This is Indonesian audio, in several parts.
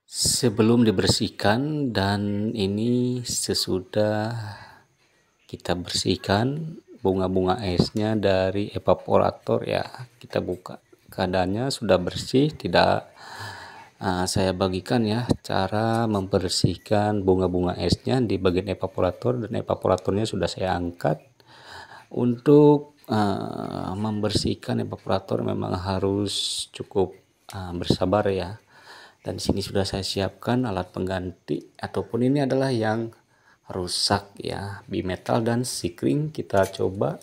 Sebelum dibersihkan dan ini sesudah kita bersihkan bunga-bunga esnya dari evaporator ya, kita buka keadaannya sudah bersih. Tidak saya bagikan ya cara membersihkan bunga-bunga esnya di bagian evaporator, dan evaporatornya sudah saya angkat. Untuk membersihkan evaporator memang harus cukup bersabar ya. Dan di sini sudah saya siapkan alat pengganti, ataupun ini adalah yang rusak ya, bimetal dan sikring. Kita coba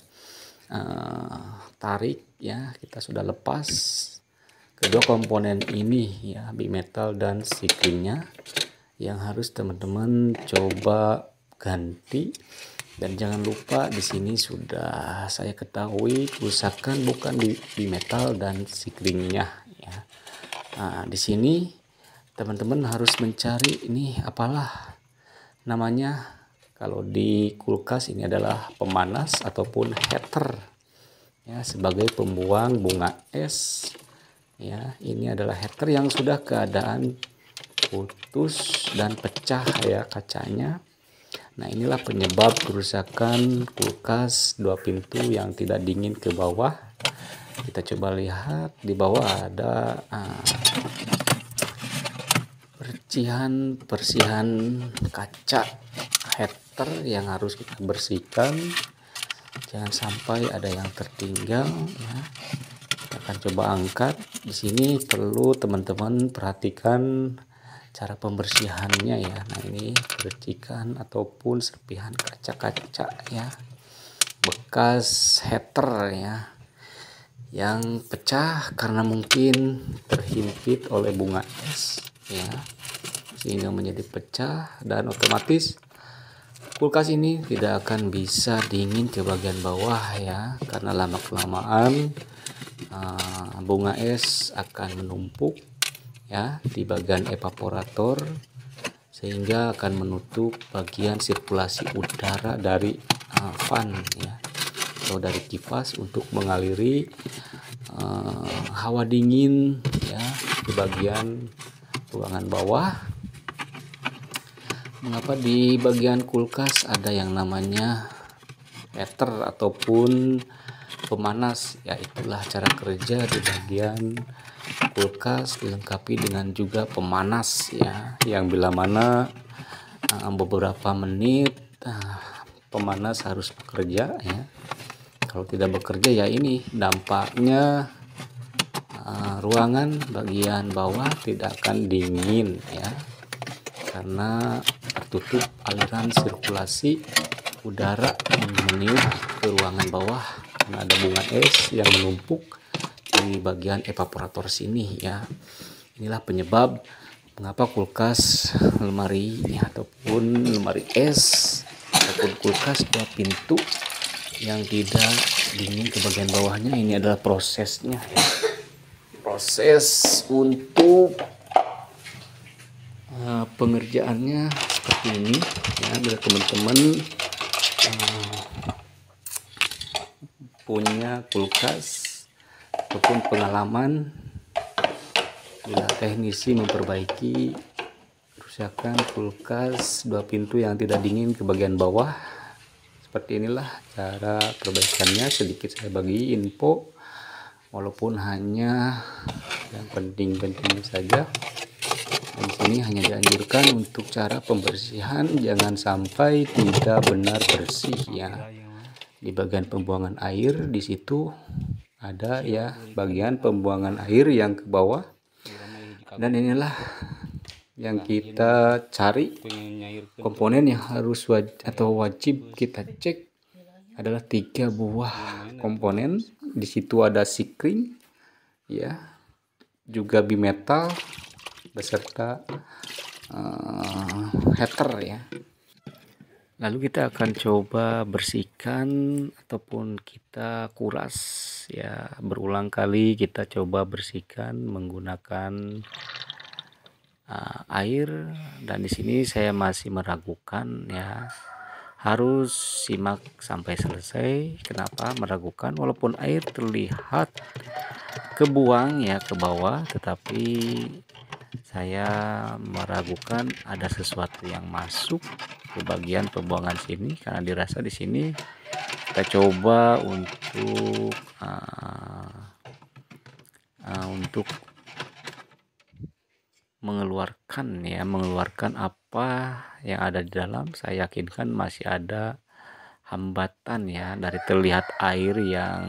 tarik ya, kita sudah lepas kedua komponen ini ya, bimetal dan sikringnya, yang harus teman-teman coba ganti. Dan jangan lupa di sini sudah saya ketahui kerusakan bukan di bimetal dan sikringnya ya. Nah, di sini teman-teman harus mencari ini apalah namanya. Kalau di kulkas ini adalah pemanas ataupun heater ya, sebagai pembuang bunga es ya. Ini adalah heater yang sudah keadaan putus dan pecah ya kacanya. Nah, inilah penyebab kerusakan kulkas 2 pintu yang tidak dingin ke bawah. Kita coba lihat di bawah ada persihan kaca heater yang harus kita bersihkan. Jangan sampai ada yang tertinggal ya. Kita akan coba angkat. Di sini perlu teman-teman perhatikan cara pembersihannya ya. Nah, ini percikan ataupun serpihan kaca-kaca ya, bekas heater ya, yang pecah karena mungkin terhimpit oleh bunga es ya, sehingga menjadi pecah. Dan otomatis kulkas ini tidak akan bisa dingin ke bagian bawah ya, karena lama-kelamaan bunga es akan menumpuk ya di bagian evaporator, sehingga akan menutup bagian sirkulasi udara dari fan ya, atau dari kipas untuk mengaliri hawa dingin ya di bagian ruangan bawah. Mengapa di bagian kulkas ada yang namanya heater ataupun pemanas ya? Itulah cara kerja di bagian kulkas, dilengkapi dengan juga pemanas ya, yang bila mana beberapa menit pemanas harus bekerja ya. Kalau tidak bekerja ya ini dampaknya ruangan bagian bawah tidak akan dingin ya, karena tertutup aliran sirkulasi udara yang meniup ke ruangan bawah, karena ada bunga es yang menumpuk di bagian evaporator sini ya. Inilah penyebab mengapa kulkas lemari ataupun lemari es ataupun kulkas 2 pintu yang tidak dingin ke bagian bawahnya. Ini adalah prosesnya ya. Proses untuk pengerjaannya seperti ini ya. Bila teman-teman punya kulkas ataupun pengalaman bila teknisi memperbaiki kerusakan kulkas 2 pintu yang tidak dingin ke bagian bawah, seperti inilah cara perbaikannya. Sedikit saya bagi info, walaupun hanya yang penting-penting saja. Dan di sini hanya dianjurkan untuk cara pembersihan jangan sampai tidak benar bersih ya. Di bagian pembuangan air di situ ada ya bagian pembuangan air yang ke bawah, dan inilah yang kita cari. Komponen yang harus wajib kita cek adalah 3 buah komponen. Di situ ada sikring ya, juga bimetal beserta heater ya. Lalu kita akan coba bersihkan ataupun kita kuras ya, berulang kali kita coba bersihkan menggunakan air. Dan di sini saya masih meragukan ya, harus simak sampai selesai. Kenapa meragukan? Walaupun air terlihat kebuang ya ke bawah, tetapi saya meragukan ada sesuatu yang masuk ke bagian pembuangan sini, karena dirasa di sini kita coba untuk mengeluarkan apa yang ada di dalam. Saya yakinkan masih ada hambatan ya, dari terlihat air yang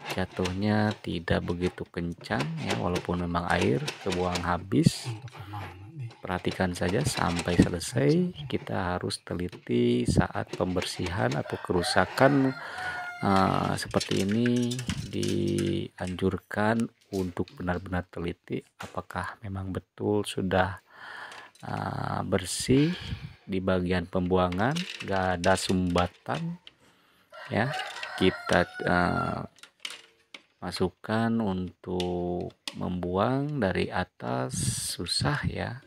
jatuhnya tidak begitu kencang ya, walaupun memang air kebuang habis. Perhatikan saja sampai selesai. Kita harus teliti saat pembersihan atau kerusakan seperti ini. Dianjurkan untuk benar-benar teliti apakah memang betul sudah bersih di bagian pembuangan, gak ada sumbatan ya. Kita masukkan untuk membuang dari atas susah ya,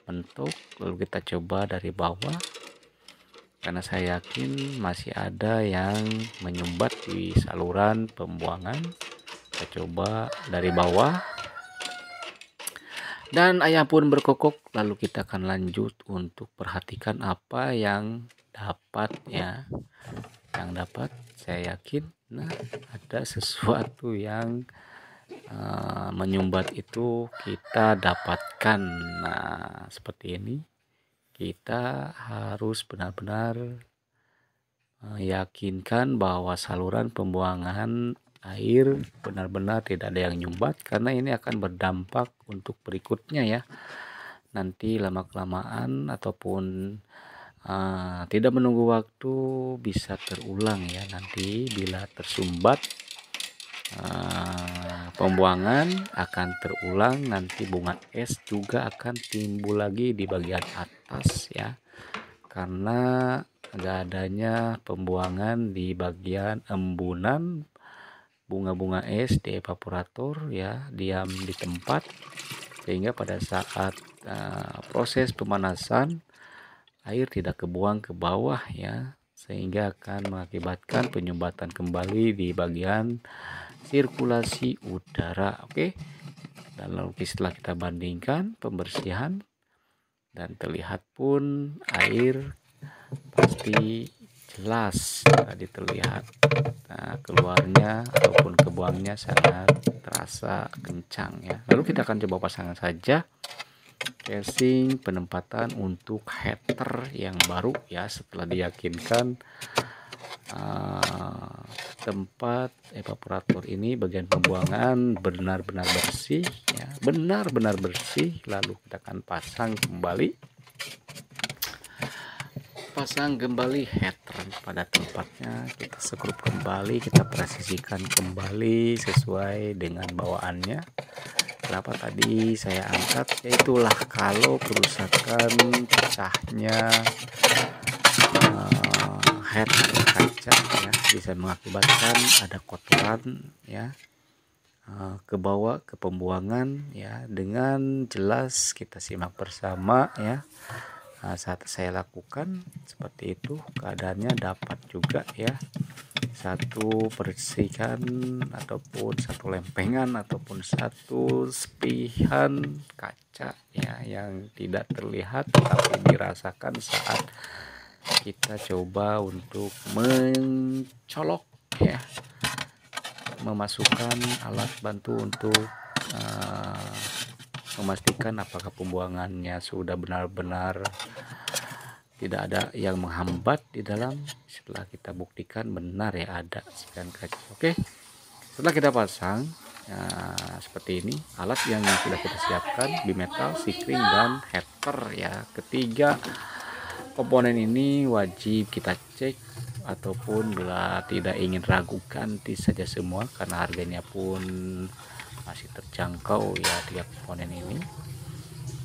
mentok. Lalu kita coba dari bawah, karena saya yakin masih ada yang menyumbat di saluran pembuangan. Kita coba dari bawah, dan ayam pun berkokok. Lalu kita akan lanjut untuk perhatikan apa yang dapat ya, yang dapat. Saya yakin ada sesuatu yang menyumbat itu kita dapatkan. Nah, seperti ini. Kita harus benar-benar yakinkan bahwa saluran pembuangan air benar-benar tidak ada yang nyumbat, karena ini akan berdampak untuk berikutnya ya. Nanti lama-kelamaan ataupun tidak menunggu waktu bisa terulang ya. Nanti bila tersumbat pembuangan akan terulang, nanti bunga es juga akan timbul lagi di bagian atas ya, karena nggak adanya pembuangan di bagian embunan bunga-bunga es di evaporator ya, diam di tempat, sehingga pada saat proses pemanasan air tidak kebuang ke bawah ya, sehingga akan mengakibatkan penyumbatan kembali di bagian sirkulasi udara. Oke. Dan lalu setelah kita bandingkan pembersihan, dan terlihat pun air pasti jelas tadi terlihat keluarnya ataupun kebuangnya sangat terasa kencang ya. Lalu kita akan coba pasangkan saja casing penempatan untuk header yang baru ya, setelah diyakinkan tempat evaporator ini bagian pembuangan benar-benar bersih ya, benar-benar bersih. Lalu kita akan pasang kembali header pada tempatnya. Kita skrup kembali, kita presisikan kembali sesuai dengan bawaannya. Kenapa tadi saya angkat, yaitulah kalau kerusakan pecahnya head kaca ya, bisa mengakibatkan ada kotoran ya ke bawah ke pembuangan ya. Dengan jelas kita simak bersama ya. Saat saya lakukan seperti itu, keadaannya dapat juga ya. Satu bersihkan ataupun satu lempengan ataupun satu sepihan kaca ya, yang tidak terlihat tapi dirasakan saat kita coba untuk mencolok ya, memasukkan alat bantu untuk memastikan apakah pembuangannya sudah benar-benar tidak ada yang menghambat di dalam. Setelah kita buktikan benar ya ada sekian kaca. Oke, setelah kita pasang seperti ini alat yang sudah kita siapkan, bimetal, sikring, dan header ya. Ketiga komponen ini wajib kita cek, ataupun bila tidak ingin ragu ganti saja semua, karena harganya pun masih terjangkau ya tiga komponen ini.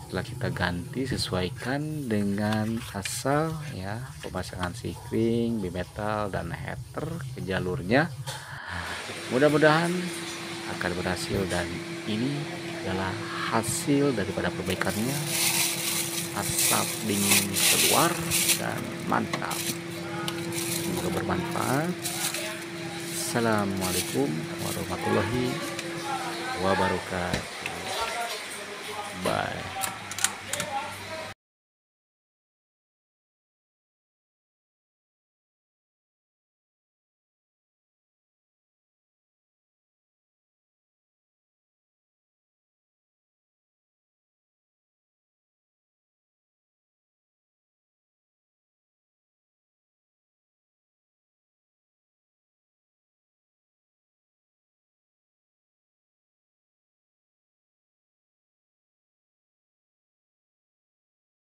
Setelah kita ganti, sesuaikan dengan asal ya, pemasangan sikring, bimetal, dan header ke jalurnya. Mudah-mudahan akan berhasil, dan ini adalah hasil daripada perbaikannya. Asap dingin keluar dan mantap. Semoga bermanfaat. Assalamualaikum warahmatullahi wabarakatuh. bye.